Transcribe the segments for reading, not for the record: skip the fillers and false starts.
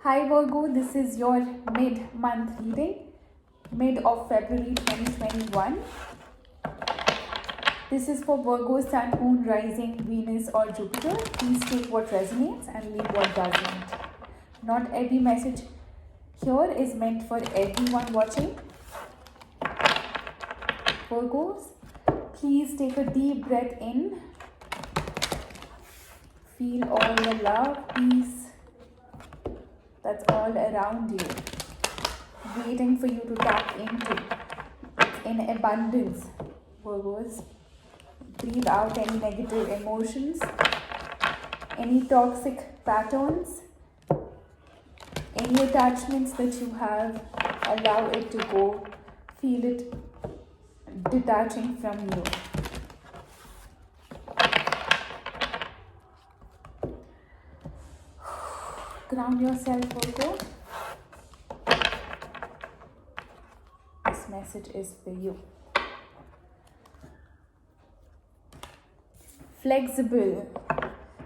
Hi Virgo, this is your mid-month reading, mid of February 2021. This is for Virgo, Sun, Moon, Rising, Venus or Jupiter. Please take what resonates and leave what doesn't. Not every message here is meant for everyone watching. Virgos, please take a deep breath in. Feel all the love, peace that's all around you, waiting for you to tap into. It's in abundance, Virgos. Breathe out any negative emotions, any toxic patterns, any attachments that you have. Allow it to go. Feel it detaching from you. Ground yourself, Virgo. This message is for you. Flexible.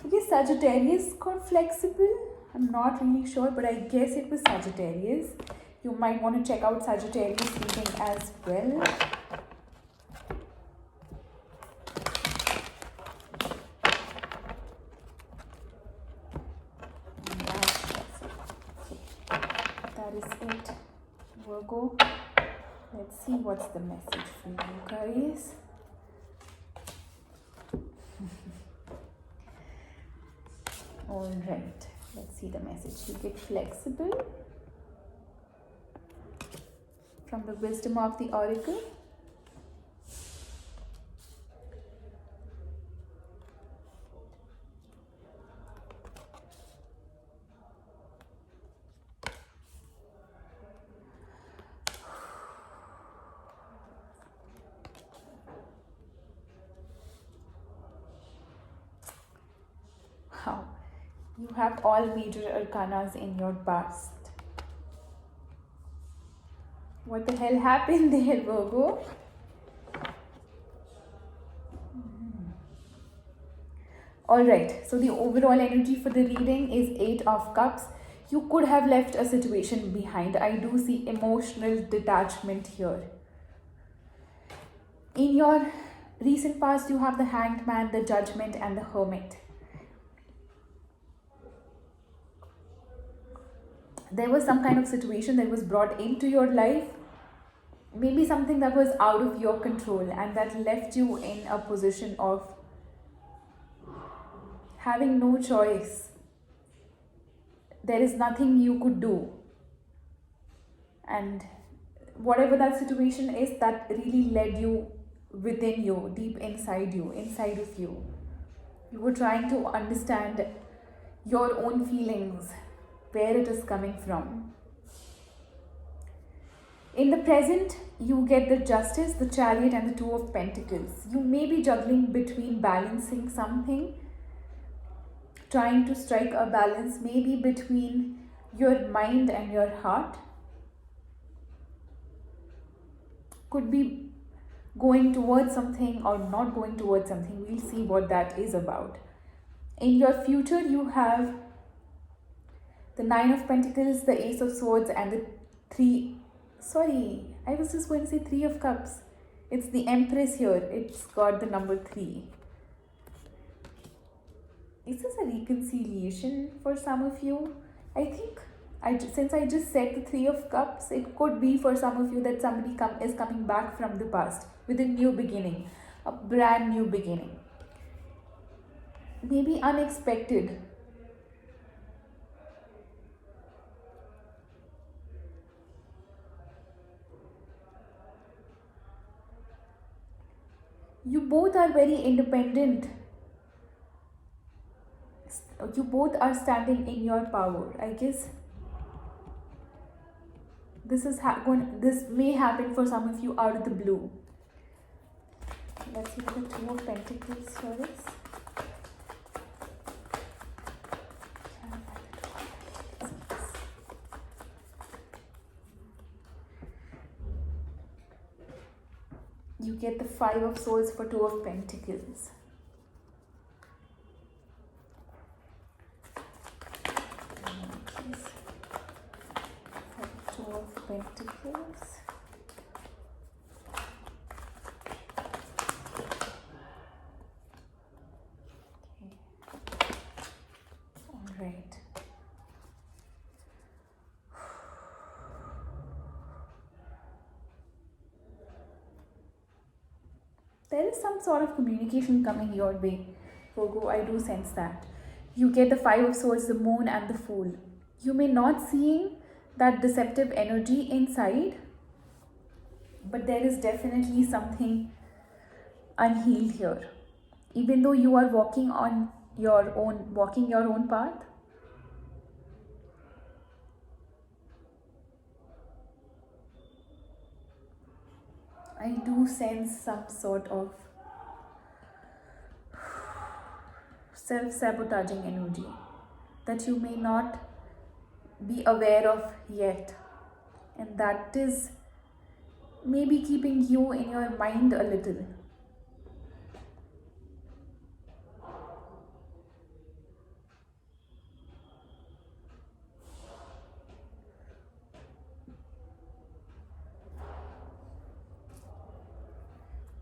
Okay, Sagittarius got flexible. I'm not really sure, but I guess it was Sagittarius. You might want to check out Sagittarius reading as well. That is it, Virgo. Let's see what's the message for you guys. Alright, let's see the message. You get flexible from the wisdom of the oracle. Wow. You have all major arcanas in your past. What the hell happened there, Virgo? Alright, so the overall energy for the reading is 8 of Cups. You could have left a situation behind. I do see emotional detachment here. In your recent past, you have the Hanged Man, the Judgment and the Hermit. There was some kind of situation that was brought into your life, maybe something that was out of your control, and that left you in a position of having no choice. There is nothing you could do, and whatever that situation is, that really led you within you, deep inside you, inside of you. You were trying to understand your own feelings, where it is coming from. In the present, you get the Justice, the Chariot and the Two of Pentacles. You may be juggling between balancing something, trying to strike a balance, maybe between your mind and your heart. Could be going towards something or not going towards something. We'll see what that is about. In your future, you have the Nine of Pentacles, the Ace of Swords and the Three of Cups. It's the Empress here. It's got the number 3. Is this a reconciliation for some of you? I think since I just said the 3 of Cups, it could be for some of you that somebody is coming back from the past with a new beginning, a brand new beginning. Maybe unexpected. You both are very independent. You both are standing in your power. I guess this may happen for some of you out of the blue. Let's see what the Two of Pentacles here is. You get the Five of Swords for Two of Pentacles. Pentacles. Right. There is some sort of communication coming your way, Virgo. I do sense that. You get the Five of Swords, the Moon, and the Fool. You may not seeing that deceptive energy inside, but there is definitely something unhealed here. Even though you are walking your own path, I do sense some sort of self-sabotaging energy that you may not be aware of yet, and that is maybe keeping you in your mind a little.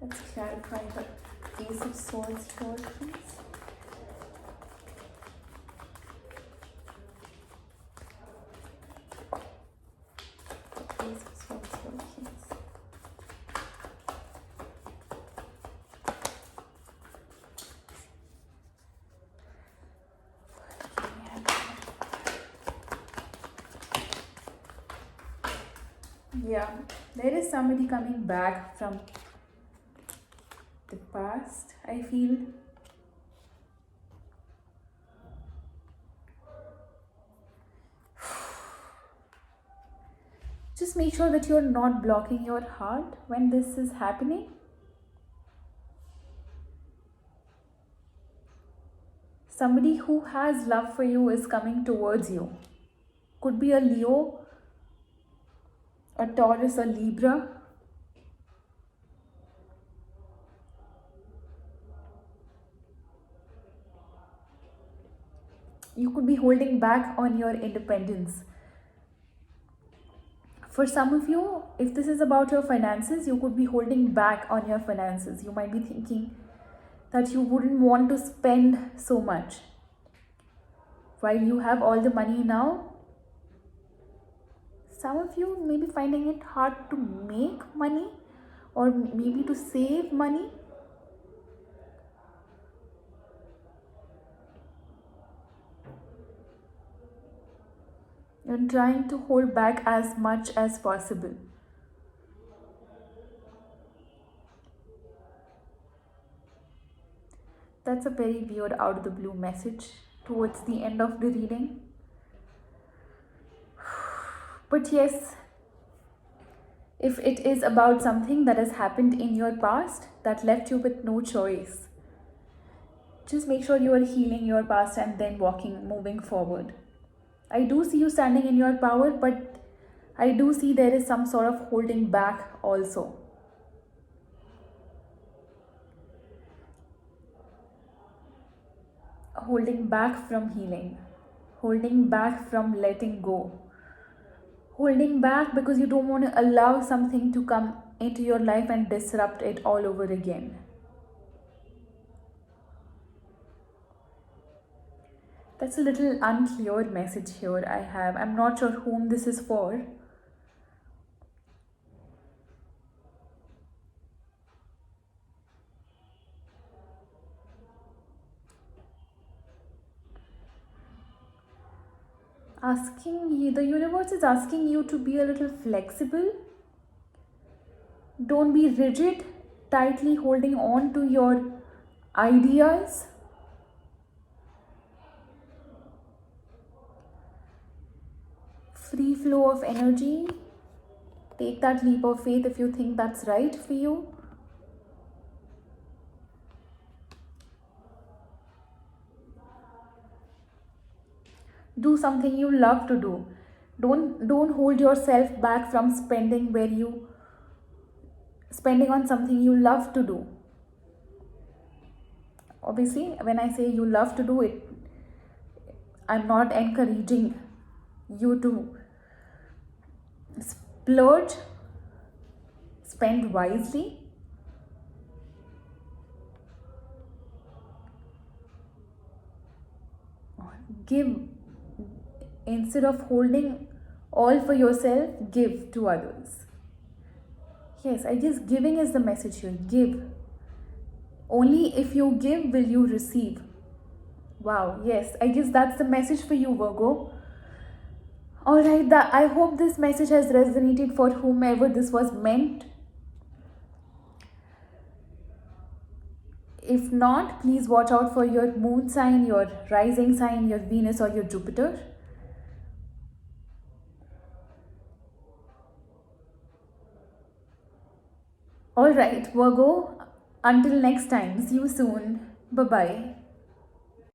Let's clarify the Ace of Swords here, please. Ace of Swords here, please. Yeah, there is somebody coming back from the past, I feel. Just make sure that you're not blocking your heart when this is happening. Somebody who has love for you is coming towards you. Could be a Leo, a Taurus, a Libra. You could be holding back on your independence. For some of you, if this is about your finances, you could be holding back on your finances. You might be thinking that you wouldn't want to spend so much. While you have all the money now, some of you may be finding it hard to make money or maybe to save money. You're trying to hold back as much as possible. That's a very weird out of the blue message towards the end of the reading. But yes, if it is about something that has happened in your past that left you with no choice, just make sure you are healing your past and then moving forward. I do see you standing in your power, but I do see there is some sort of holding back also. Holding back from healing, holding back from letting go, holding back because you don't want to allow something to come into your life and disrupt it all over again. That's a little unclear message here I have. I'm not sure whom this is for. The universe is asking you to be a little flexible. Don't be rigid, tightly holding on to your ideas. Free flow of energy. Take that leap of faith if you think that's right for you. Do something you love to do. Don't hold yourself back from spending on something you love to do. Obviously, when I say you love to do it, I'm not encouraging you to Splurge, spend wisely. Give, instead of holding all for yourself, give to others. Yes, I guess giving is the message here. Give. Only if you give will you receive. Wow, yes, I guess that's the message for you, Virgo. Alright, I hope this message has resonated for whomever this was meant. If not, please watch out for your moon sign, your rising sign, your Venus or your Jupiter. Alright, Virgo, until next time, see you soon. Bye-bye.